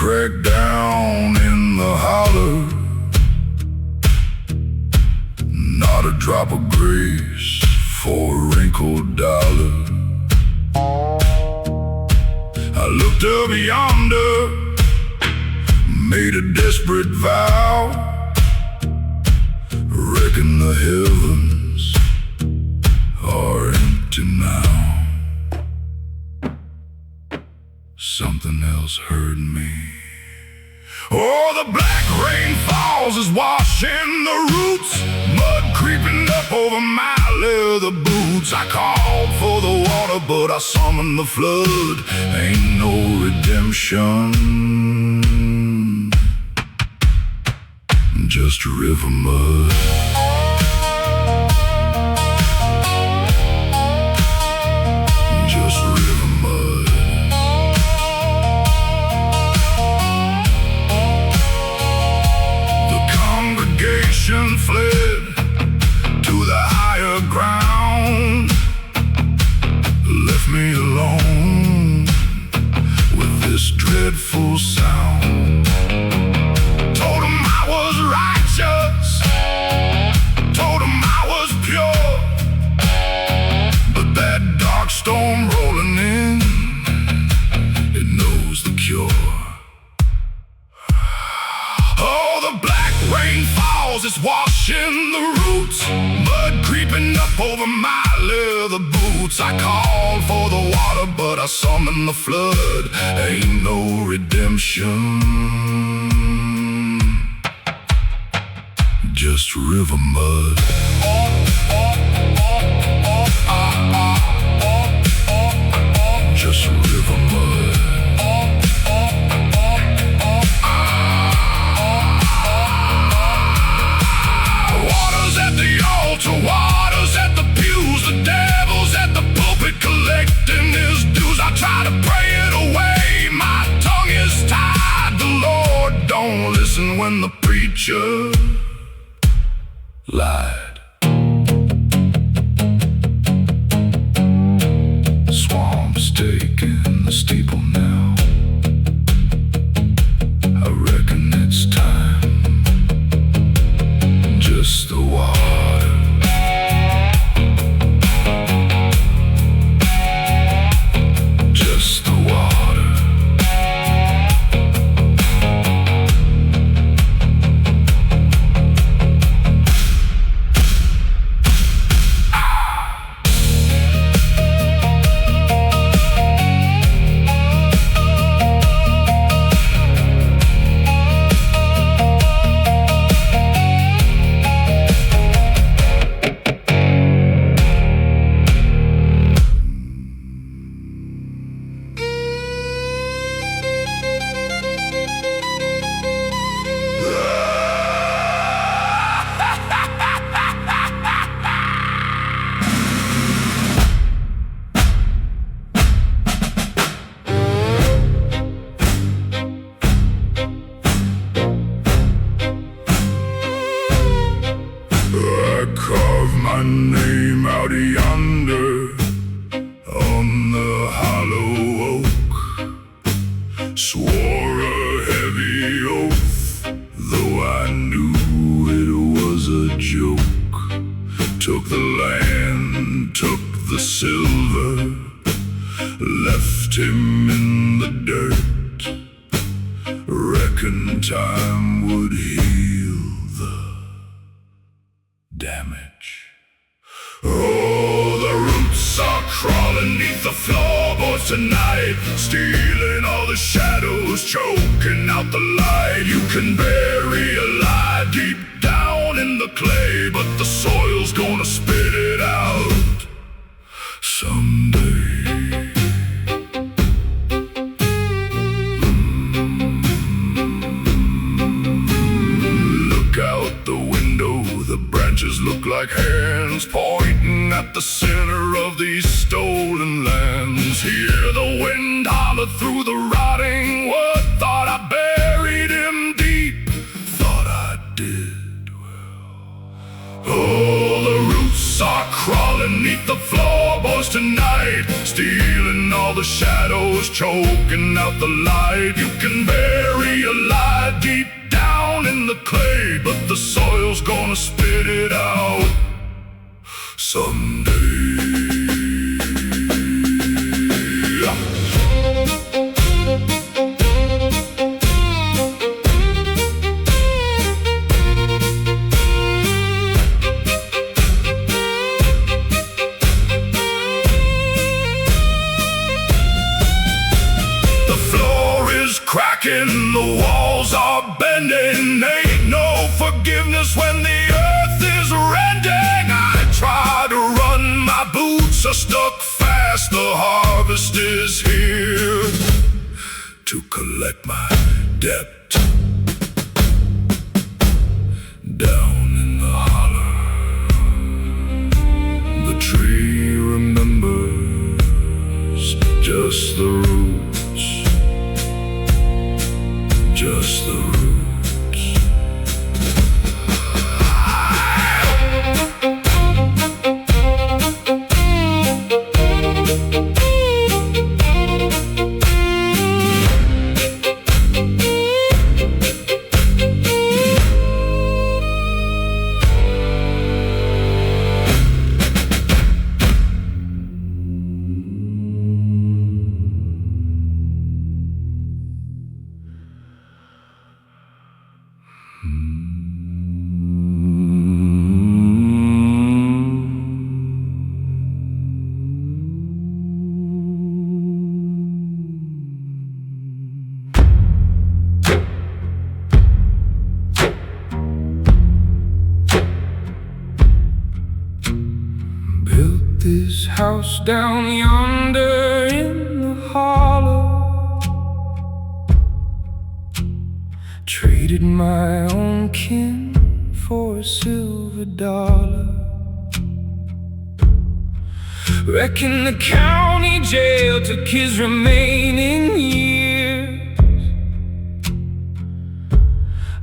crack down in the holler. Not a drop of grace for a wrinkled dollar. I looked up yonder, made a desperate vow. Reckon the heavens are empty now. Something else heard me. Oh, the black rain falls is washing the roots, mud creeping up over my leather boots. I called for the water, but I summoned the flood. Ain't no redemption, just river mud. Just river mud. The congregation fled to the higher ground, left me alone with this dreadful sound. Told him I was righteous, told him I was pure, but that dark storm rolling in, it knows the cure. Oh, the black rain falls, it's washing the roots, mud creeping up over my leather boots. I called for the water, but I summoned the flood. Ain't no redemption, just river mud. Just river mud. Water's at the altar, water's at the pews, the devil's at the pulpit collecting his dues. I try to pray it away, my tongue is tied. The Lord don't listen when the preacher lied. Swamp's taking the steeple now. I reckon it's time. Just the water. Just the water. My name out yonder on the hollow oak. Swore a heavy oath, though I knew it was a joke. Took the land, took the silver, left him in the dirt. Reckon time would heal the damage. Oh, the roots are crawling neath the floorboards tonight, stealing all the shadows, choking out the light. You can bury a lie deep down in the clay, but the soil's gonna spit it out someday. Look out the window, the branches look like hands pointing at the center of these stolen lands. Hear the wind holler through the rotting wood. Thought I buried him deep, thought I did well. Oh, the roots are crawling neath the floor, floorboards tonight, stealing all the shadows, choking out the light. You can bury a lie deep down in the clay, but the soil's gonna spit it out someday. Cracking, the walls are bending. Ain't no forgiveness when the earth is rending. I try to run, my boots are stuck fast. The harvest is here to collect my debt. Down in the holler, the tree remembers just the roots. Just the roots. This house down yonder in the hollow, traded my own kin for a silver dollar. Reckon the county jail took his remaining years.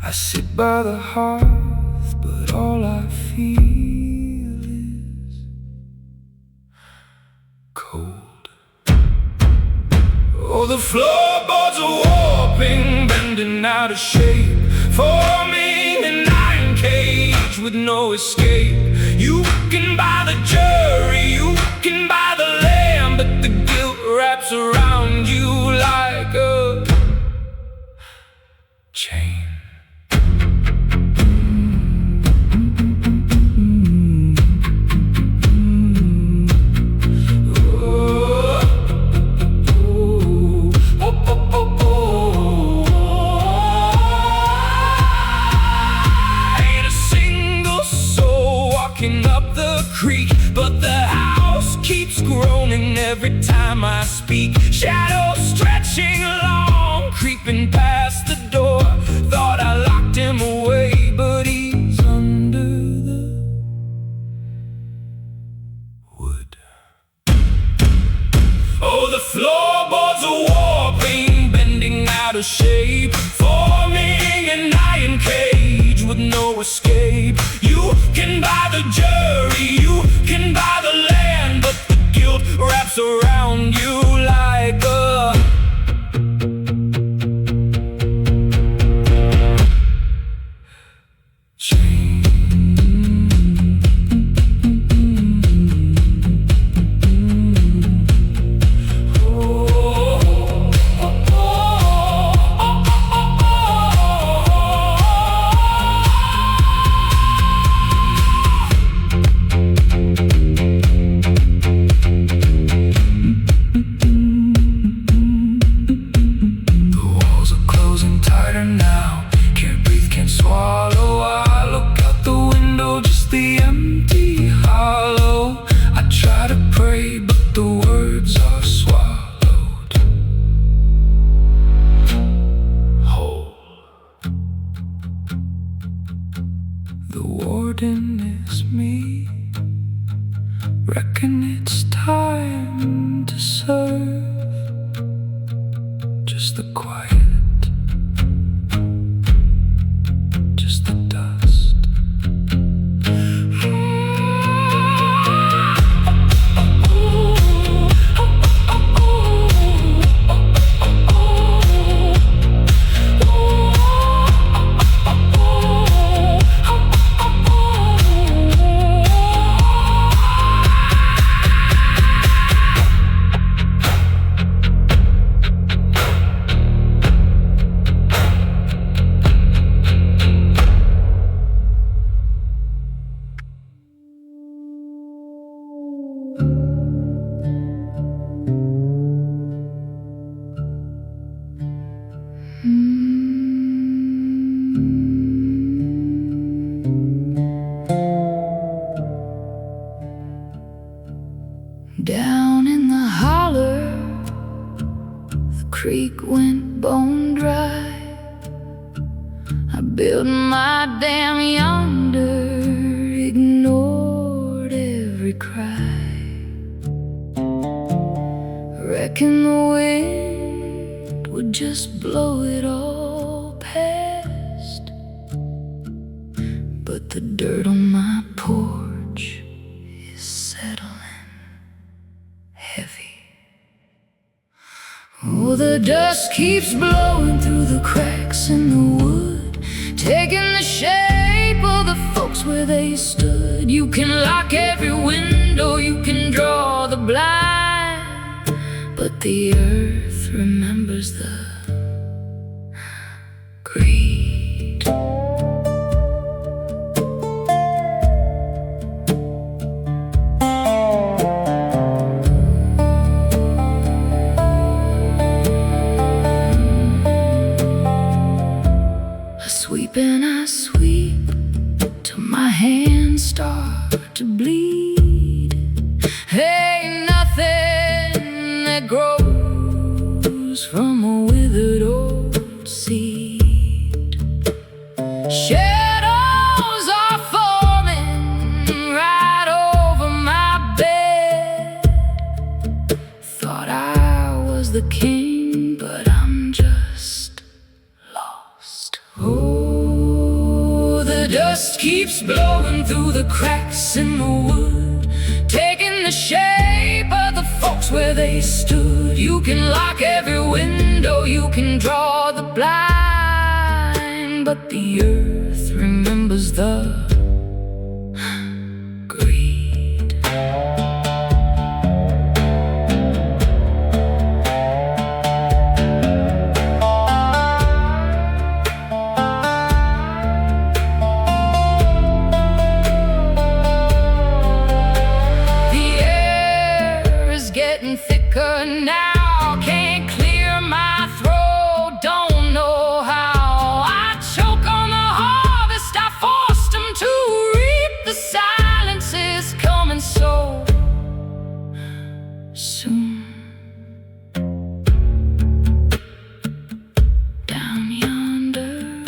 I sit by the hearth, but all I feel cold. Oh, the floorboards are warping, bending out of shape, forming an iron cage with no escape. You can buy the jury, you can buy the lamb, but the guilt wraps around you like a chain. Up the creek, but the house keeps groaning every time I speak. Shadows stretching along, creeping past the door. Thought I locked him away, but he's under the wood. Oh, the floorboards are warping, bending out of shape, forming an iron cage with no escape. You can buy the jury, you can buy the land, but the guilt wraps around you like a chain. Now can't breathe, can't swallow. I look out the window, just the empty hollow. I try to pray, but the words are swallowed whole. The warden is me. Reckon it's time to serve. Just the quiet, oh. creek went bone dry. I built my dam yonder, ignored every cry. Reckon the wind would just blow it all past, but the dirt on my porch is settling heavy. Oh, the dust keeps blowing through the cracks in the wood, taking the shape of the folks where they stood. You can lock every window, you can draw the blind, but the earth remembers the greed. And I sweep till my hands start to bleed. Ain't nothing that grows from a withered old seed. Shadows are forming right over my bed. Thought I was the king, but I'm just lost. Oh, the dust keeps blowing through the cracks in the wood, taking the shape of the folks where they stood. You can lock every window, you can draw the blind, but the earth remembers the greed. Thicker now, can't clear my throat, don't know how. I choke on the harvest, I forced them to reap. The silence is coming so soon. Down yonder,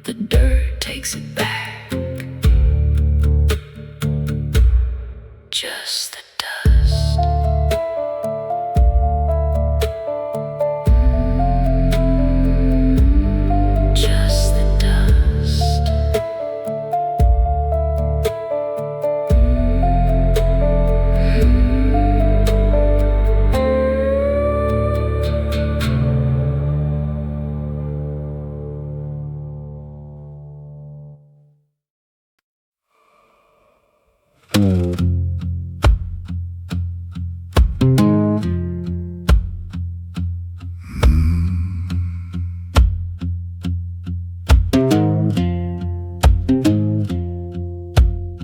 the dirt takes it back. Just the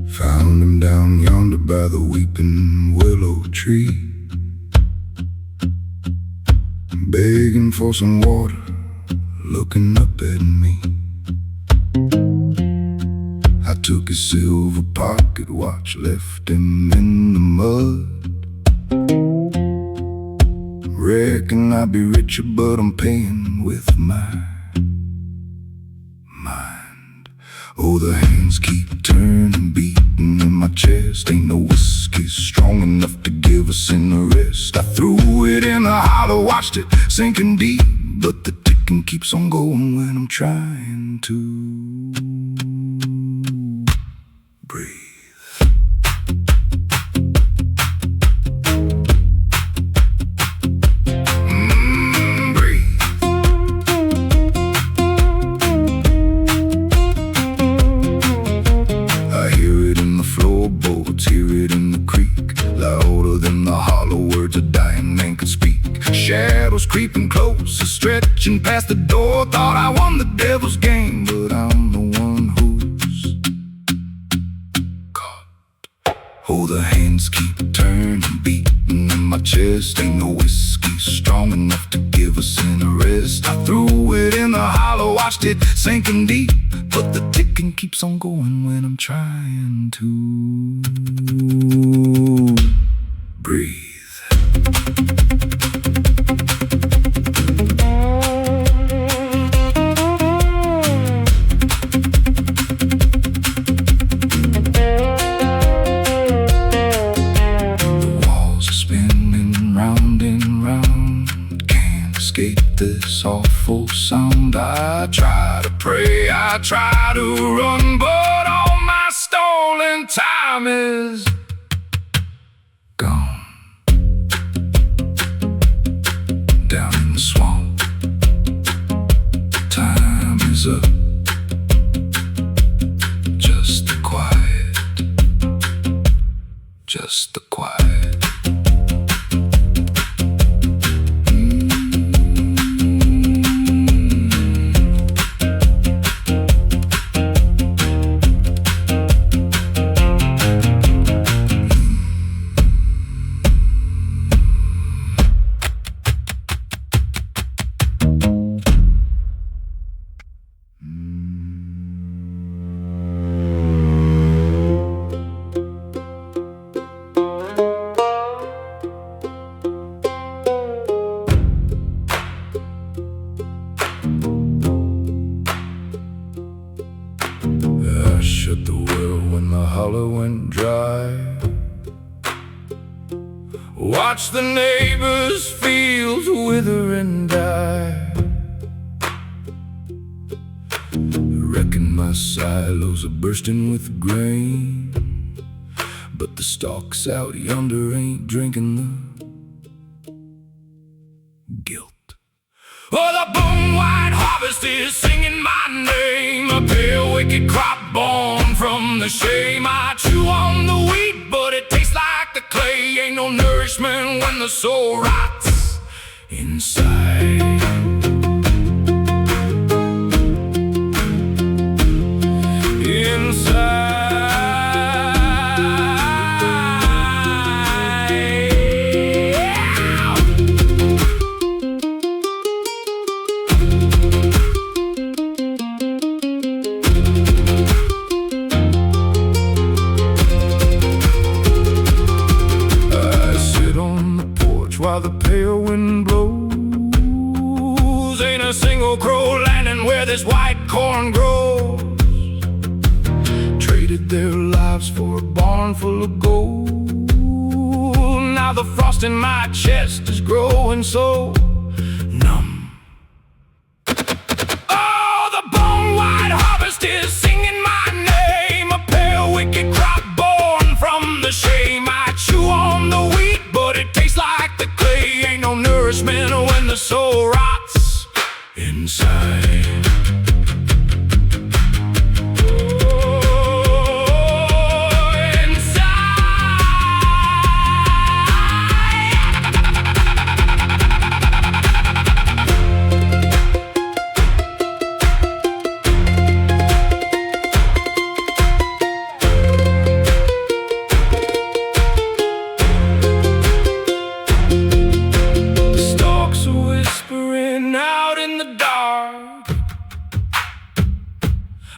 found him down yonder by the weeping willow tree, begging for some water, looking up at me. I took his silver pocket watch, left him in the mud. Reckon I'd be richer, but I'm paying with my mind. Oh, the hands keep turning, beating in my chest. Ain't no whiskey strong enough to give us an arrest. I threw it in the hollow, watched it sinking deep, but the ticking keeps on going when I'm trying to breathe. Floorboards, hear it in the creek, louder than the hollow words a dying man could speak. Shadows creeping closer, stretching past the door. Thought I won the devil's game, but I'm the one who's caught. Oh, the hands keep turning, beating in my chest. Ain't no whiskey strong enough to give us an arrest. I threw it in the hollow, watched it sinking deep, but the ticking keeps on going when I'm trying to breathe. escape this awful sound. I try to pray, I try to run, but all my stolen time is gone. Down in the swamp, time is up. Just the quiet, just the quiet. I shut the well when the holler went dry. Watch the neighbors' fields wither and die. Reckon my silos are bursting with grain, but the stalks out yonder ain't drinking the guilt. Oh, the bone-white harvest is singing my name, a pale wicked crop born from the shame. I chew on the wheat, but it tastes like the clay. Ain't no nourishment when the soul rots inside. While the pale wind blows, ain't a single crow landing where this white corn grows. Traded their lives for a barn full of gold. Now the frost in my chest is growing so numb. Oh, the bone-white harvest is singing my name, a pale wicked crop born from the shame. I chew on the wheat, but it tastes like the clay. Ain't no nourishment when the soul rots inside.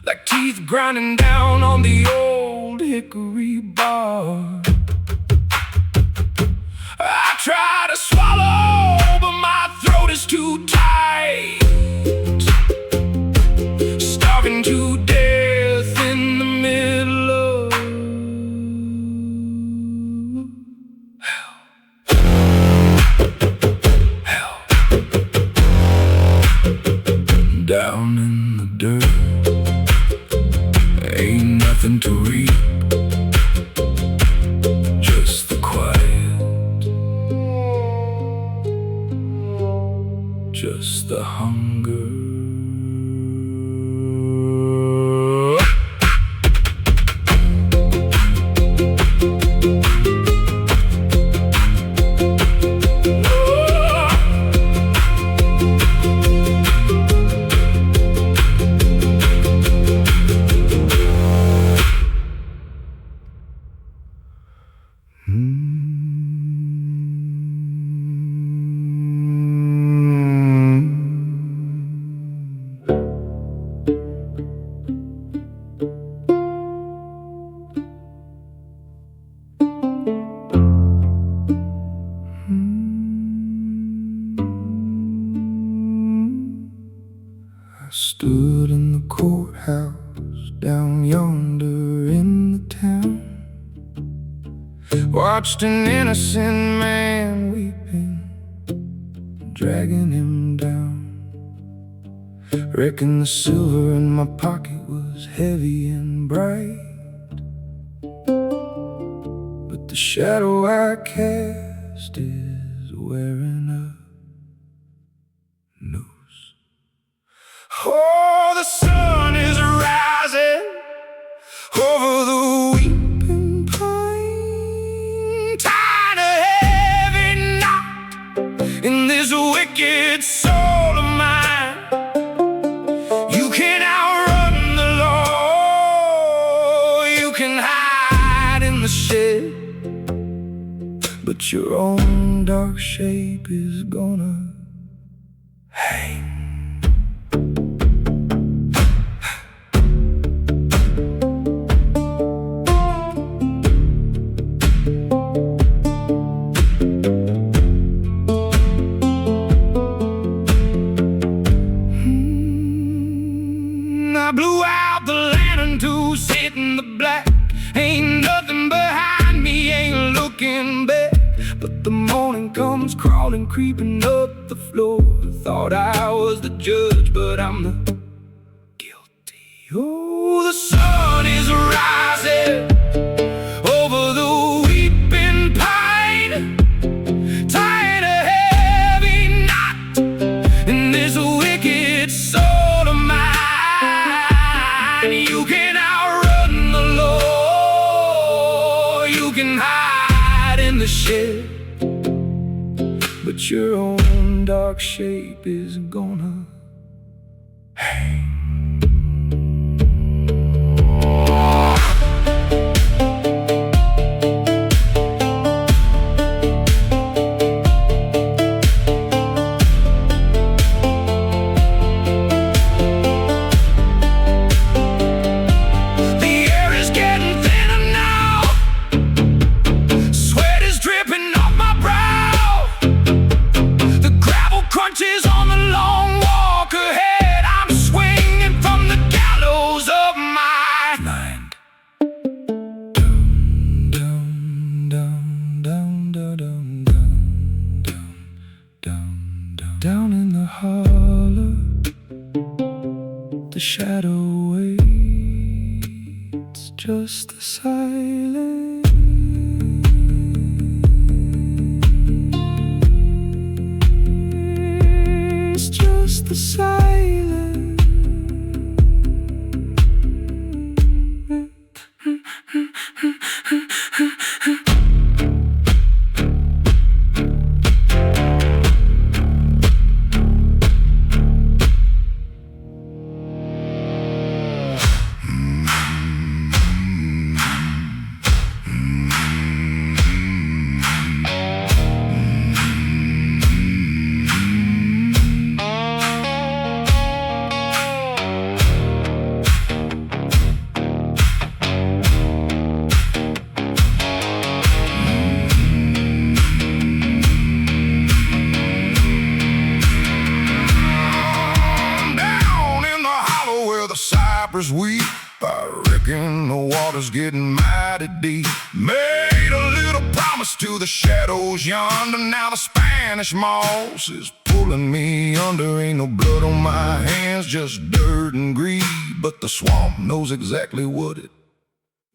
Like teeth grinding down on the old hickory bar. I try to swallow, but my throat is too tight. Starving to death in the middle of hell. Down in the dirt, ain't nothing to reap, just the quiet, just the hunger. I stood in the courthouse down yonder in the town, watched an innocent man weeping, dragging him down. Reckon the silver in my pocket was heavy and bright, but the shadow I cast is wearing a noose. Oh, the sun is rising over the weeping pine, tying a heavy knot in this wicked soul of mine. You can outrun the law, you can hide in the shed, but your own dark shape is gonna hang. I blew out the lantern to sit in the black. Ain't nothing behind me, ain't looking back. But the morning comes crawling, creeping up the floor. Thought I was the judge, but I'm the guilty. Oh, the sun is rising over the weeping pine, tying a heavy knot in this wicked soul of mine. You can outrun the law, you can hide in the shed, but your own dark shape is gonna hang. Crunches on the long walk ahead. I'm swinging from the gallows of my mind. Down, down, down, down, down, down, down, down, down in the holler, the shadow waits, just the silence. The silence. Weep, I reckon the water's getting mighty deep. Made a little promise to the shadows yonder. Now the Spanish moss is pulling me under. Ain't no blood on my hands, just dirt and greed, but the swamp knows exactly what it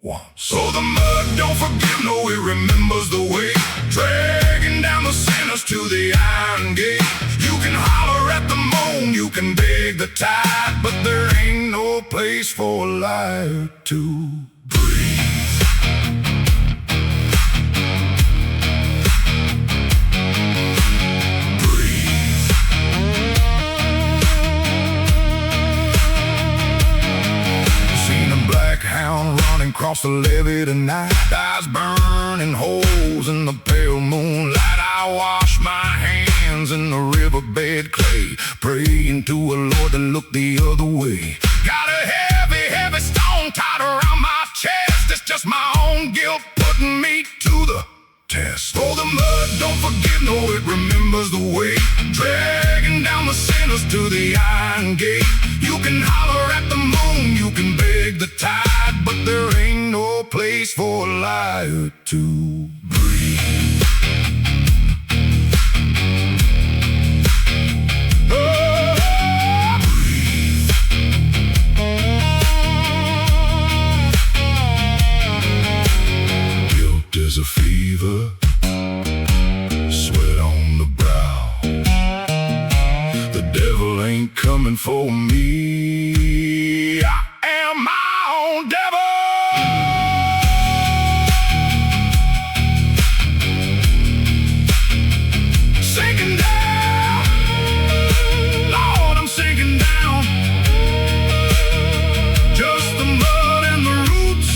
wants. So the mud don't forgive, no, it remembers the way, dragging down the sinners to the iron gate. You can holler at the moon, you can beg the tide, but there ain't no place for a liar to breathe. Hound running across the levee tonight, eyes burning holes in the pale moonlight. I wash my hands in the riverbed clay, praying to a Lord to look the other way. Got a heavy, heavy stone tied around my chest. It's just my own guilt putting me to the test. Oh, the mud don't forgive, no, it remembers the way, dragging down the sinners to the iron gate. You can holler at the moon, you can beg the tide, but there ain't no place for a liar to breathe. ain't coming for me. I am my own devil. Sinking down, Lord, I'm sinking down. Just the mud and the roots.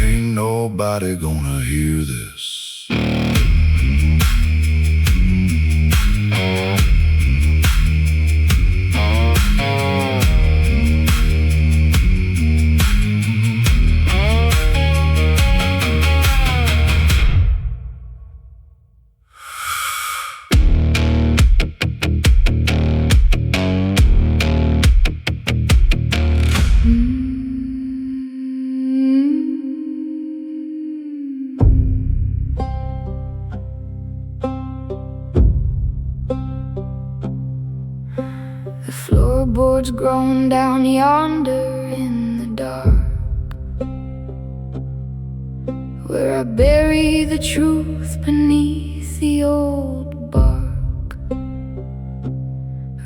Ain't nobody gonna hear this. The floorboard's grown down yonder in the dark, where I bury the truth beneath the old bark.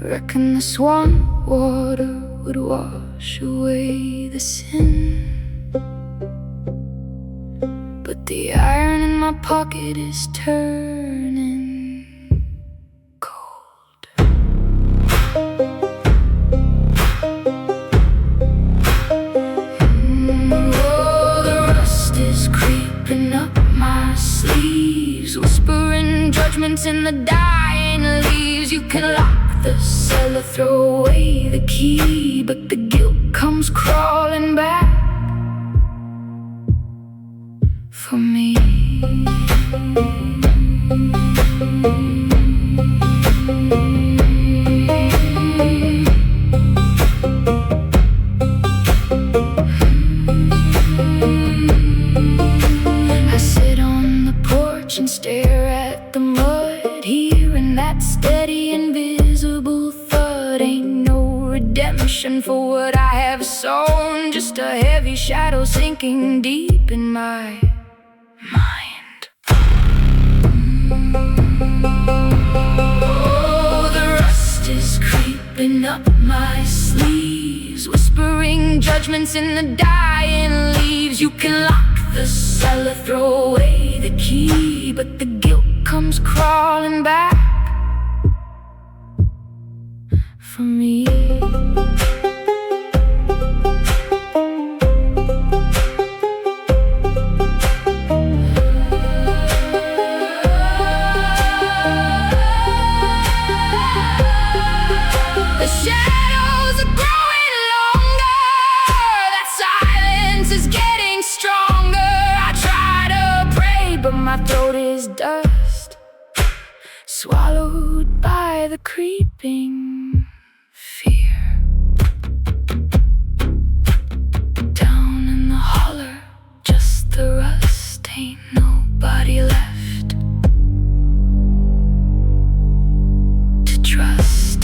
Reckon the swamp water would wash away the sin, but the iron in my pocket is turning cold. Oh, the rust is creeping up my sleeves, whispering judgments in the dying leaves. You can lock the cellar, throw away the key, but the guilt comes crawling back for me. I sit on the porch and stare at the mud, hearing that steady invisible thud. Ain't no redemption for what I have sown, just a heavy shadow sinking deep in my mind. Oh, the rust is creeping up my sleeves, whispering judgments in the dying leaves. You can lock the cellar, throw away the key, but the guilt comes crawling back for me. The shadows are growing longer, that silence is getting stronger. I try to pray, but my throat is dust, swallowed by the creeping fear. Down in the holler, just the rust, ain't nobody left to trust.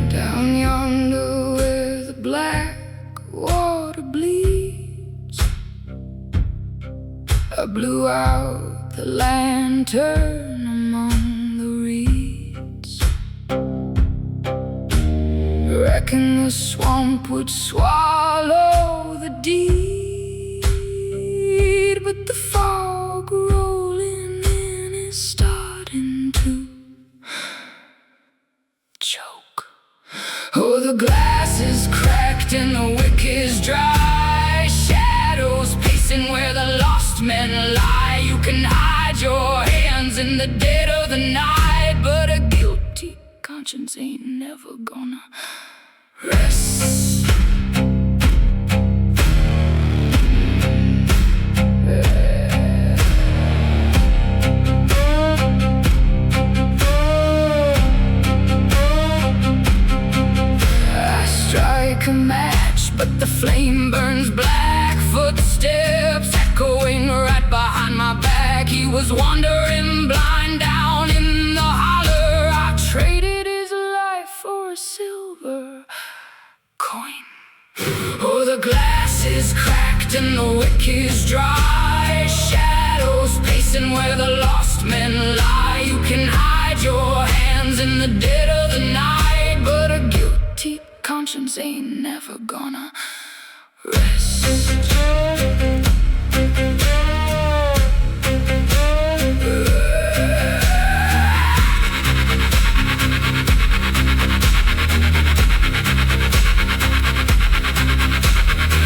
Down yonder where the Blackwater bleeds, I blew out the lantern among the reeds. Reckon the swamp would swallow the deed, but the fog rolling in is starting to choke. Oh, the glass is cracked and the wick is dry, shadows pacing where the lost men lie. You can hide your hands in the dead of the night. but a guilty conscience ain't never gonna rest. Strike a match, but the flame burns black. Footsteps echoing right behind my back. He was wandering blind down in the holler. I traded his life for a silver coin. Oh, the glass is cracked and the wick is dry. Shadows pacing where the lost men lie. You can hide your hands in the dead of the night, but a guilty conscience ain't never gonna rest.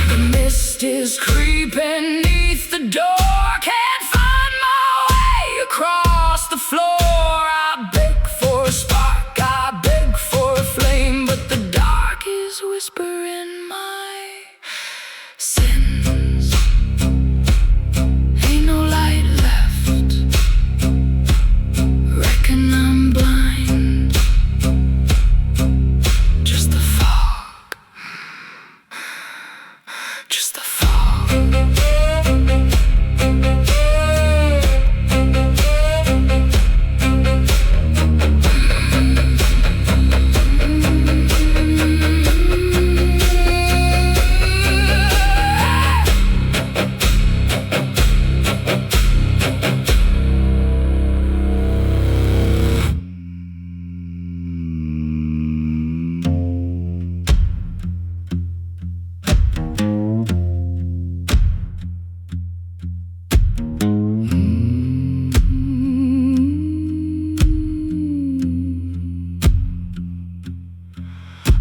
The mist is creeping neath the door. Can't find my way across the floor. I beg for a spark, I beg for a flame, but the dark is whispering my sins. Ain't no light left. Reckon I'm blind. Just the fog. Just the fog.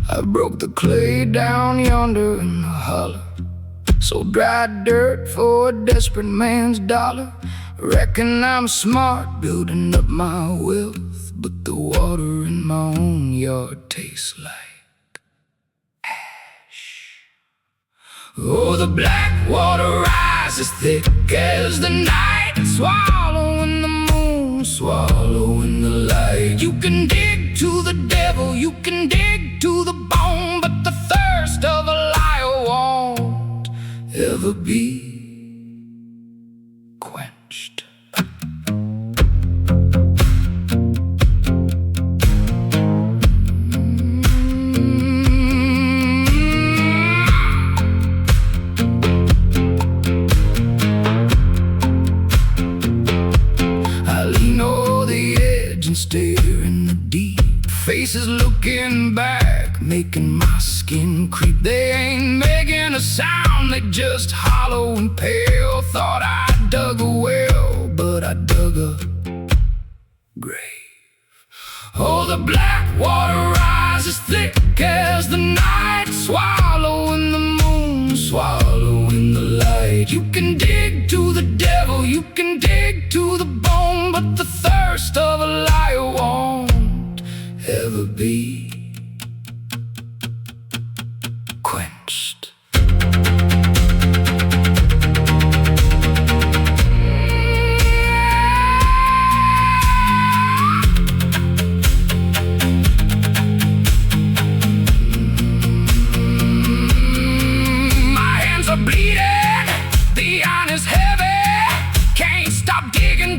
I broke the clay down yonder in the holler. Sold dry dirt for a desperate man's dollar. Reckon I'm smart building up my wealth, but the water in my own yard tastes like ash. Oh, the Blackwater rises thick as the night, swallowing the moon, swallowing the light. You can dig to the devil, you can dig to the bone, but the thirst of a liar won't ever be quenched. I lean over the edge and stare in the deep. Faces looking back, making my skin creep. They ain't making a sound, they just hollow and pale. Thought I dug a well, but I dug a grave. Oh, the Blackwater rises thick as the night, swallowing the moon, swallowing the light. You can dig to the devil, you can dig to the bone, but the thirst of a liar won't ever be quenched. My hands are bleeding, the iron is heavy. Can't stop digging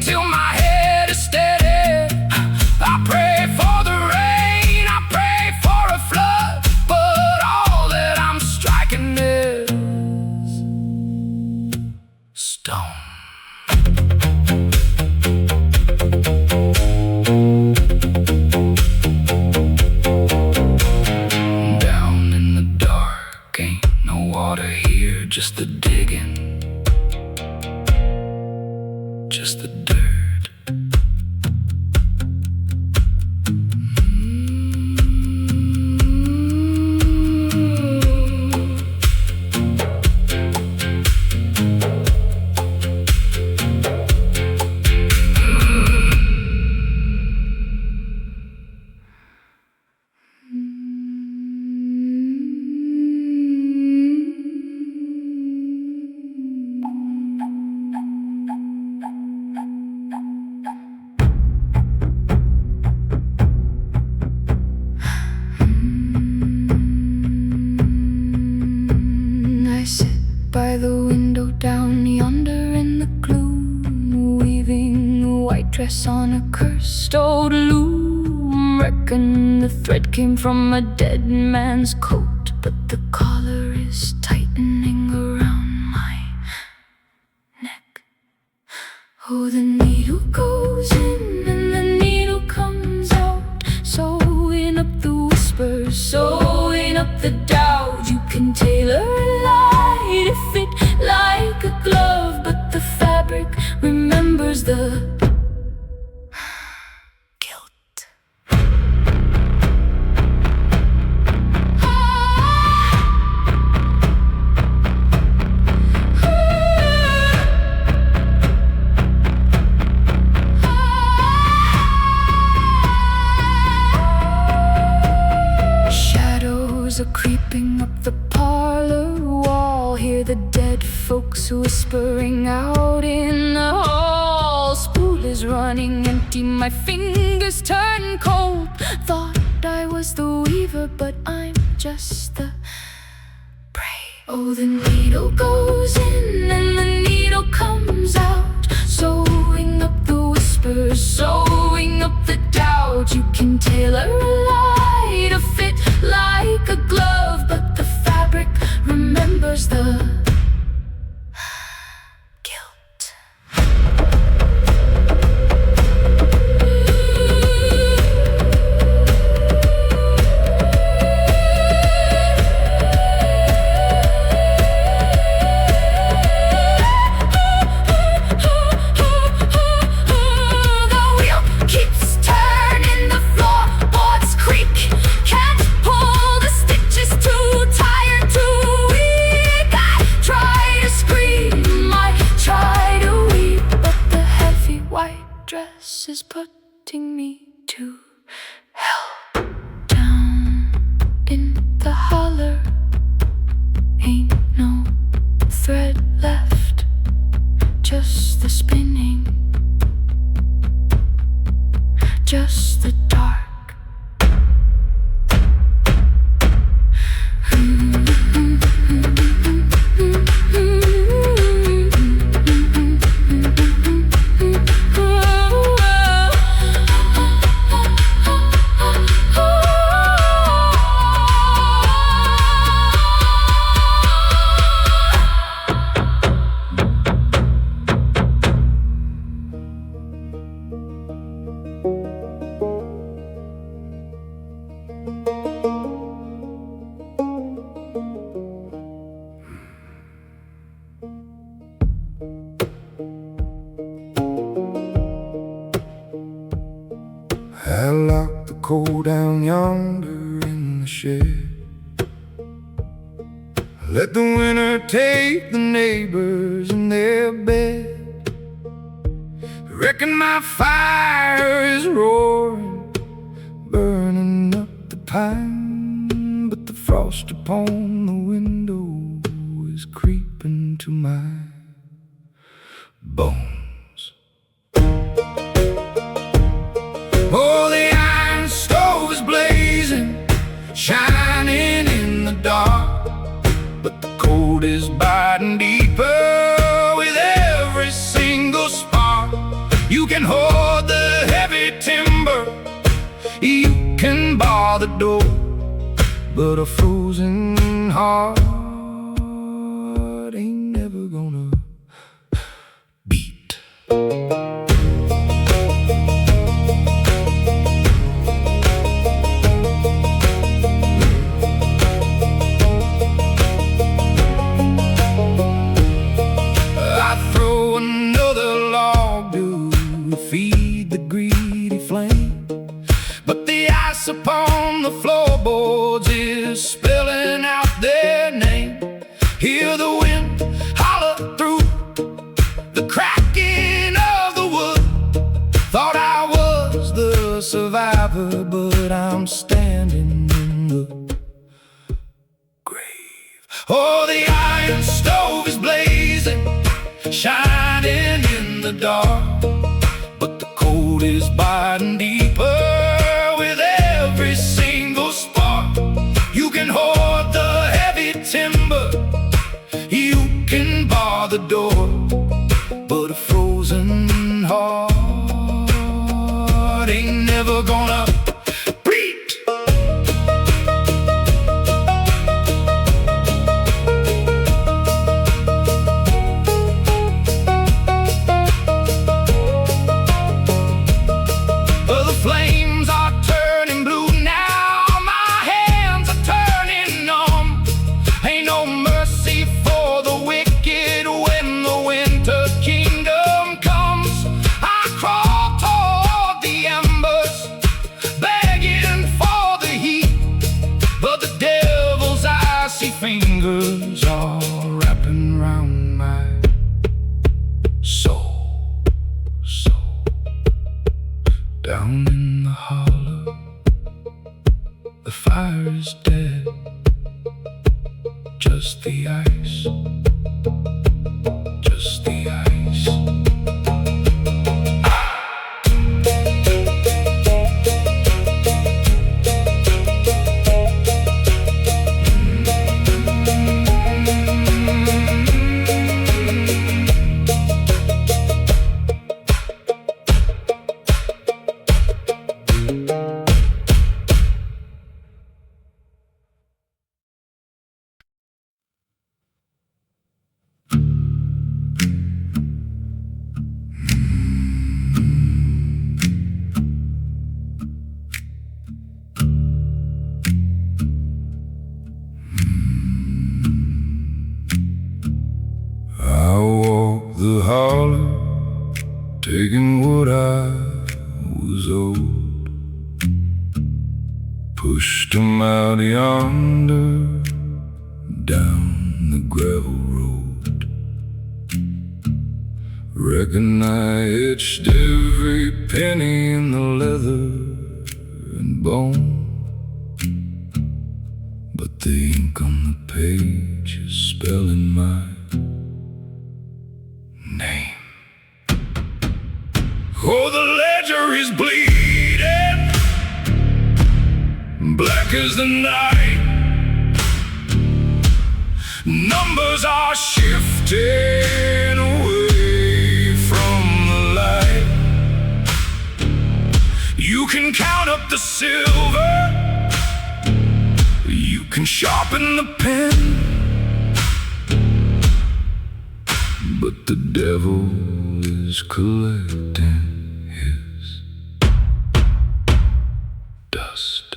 by the window down yonder in the gloom, weaving a white dress on a cursed old loom. Reckon the thread came from a dead man's coat, but the collar is tightening around my neck. Oh, the needle goes in and the needle comes out, sewing up the whispers, sewing up the doubt. You can tailor a lie to fit like a glove, but the fabric remembers the guilt. Shadows are creeping up the parlor wall. Hear the dead folks whispering out in the hall. Spool is running empty, my fingers turn cold. Thought I was the weaver, but I'm just the prey. Oh, the needle goes in and the needle comes out, sewing up the whispers, sewing up the doubt. You can tailor a lie to fit like a glove, but the fabric remembers the guilt. The wheel keeps turning, the floorboards creak. Can't pull the stitches, too tired, too weak. I try to scream, I try to weep, but the heavy white dress is putting me to hell. Down in the holler, ain't no thread left, just the spinning, just the dark. I locked the coal down yonder in the shed. Let the winter take the neighbors in their bed. Reckon my fire is roaring, burning up the pine, but the frost upon the window is creeping to my bones. Oh, the iron stove is blazing, shining in the dark, but the cold is biting deeper with every single spark. You can hoard the heavy timber, you can bar the door, but a frozen heart ain't never gonna beat. Feed the greedy flame, but the ice upon the floorboards is spelling out their name. Hear the wind holler through the cracking of the wood. Thought I was the survivor, but I'm standing in the grave. Oh, the iron stove is blazing, shining in the dark, but the cold is biting deeper with every single spark. You can hoard the heavy timber, you can never gonna beat. The flames are turning blue now, my hands are turning numb. Ain't no mercy for the wicked when the winter kingdom comes. I crawl toward the embers, begging for the heat, but the devil's icy fingers are wrapping round my soul. Down in the holler, the fire is dead, just the ice, just the ice. The holler, taking what I was owed, pushed him out yonder, down the gravel road. Reckon I itched every penny in the leather and bone, but the ink on the page is spelling my name. Oh, the ledger is bleeding, black as the night. Numbers are shifting away from the light. You can count up the silver, you can sharpen the pen, but the devil is collecting his dust.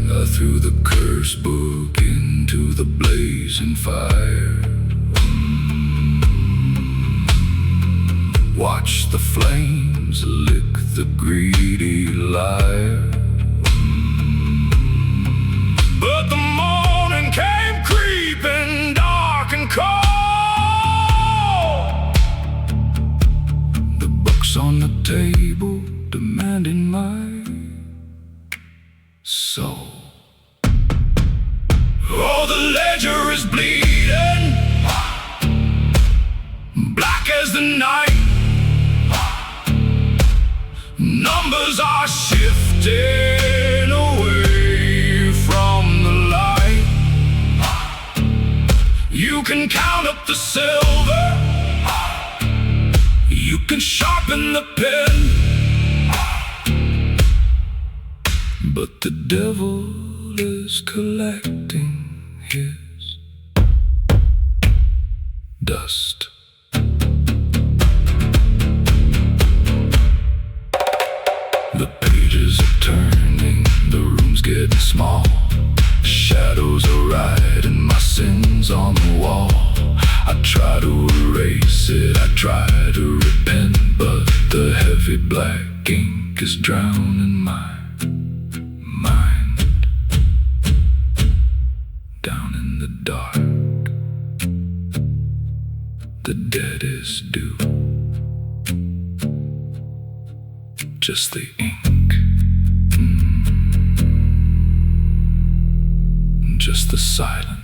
I threw the curse book into the blazing fire. Watch the flames lick the greedy liar. But the morning came creeping, dark and cold. The book's on the table, demanding my soul. Oh, the ledger is bleeding, black as the night. Numbers are shifting away from the light. You can count up the silver, you can sharpen the pen, but the devil is collecting his dust. The pages are turning, the room's getting small. Shadows are riding my sins on the wall. I try to erase it, I try to repent, but the heavy black ink is drowning my mind. Down in the dark, the dead is due. Just the ink, just the silence.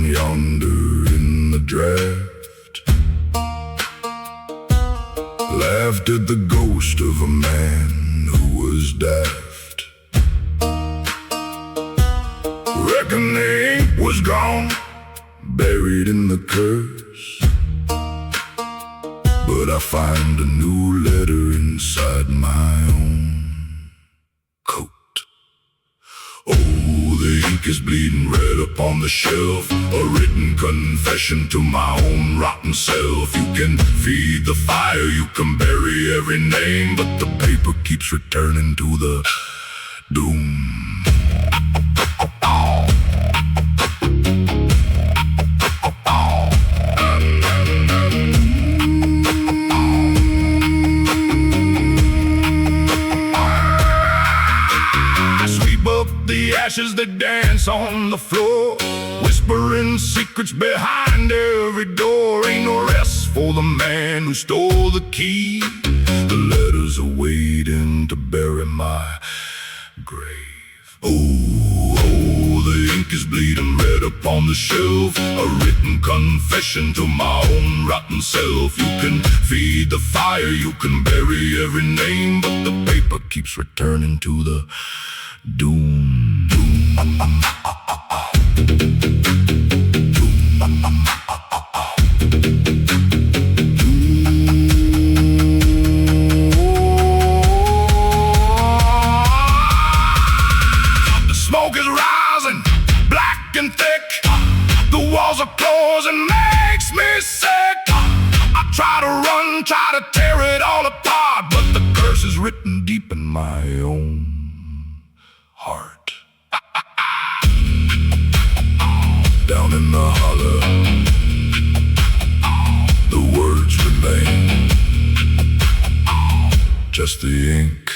down yonder in the draft, laughed at the ghost of a man who was daft. Reckon the ink was gone, buried in the curse, but I find a new letter inside my own coat. Oh, the ink is bleeding red upon the shelf, a written confession to my own rotten self. You can feed the fire, you can bury every name, but the paper keeps returning to the doom. The ashes that dance on the floor, whispering secrets behind every door. Ain't no rest for the man who stole the key. The letters are waiting to bury my grave. Oh, oh, the ink is bleeding red upon the shelf, a written confession to my own rotten self. You can feed the fire, you can bury every name, but the paper keeps returning to the doom. The smoke is rising, black and thick. The walls are closing, makes me sick. I try to run, try to tear it all apart, but the curse is written deep in my own heart. Down in the holler, the words remain, just the ink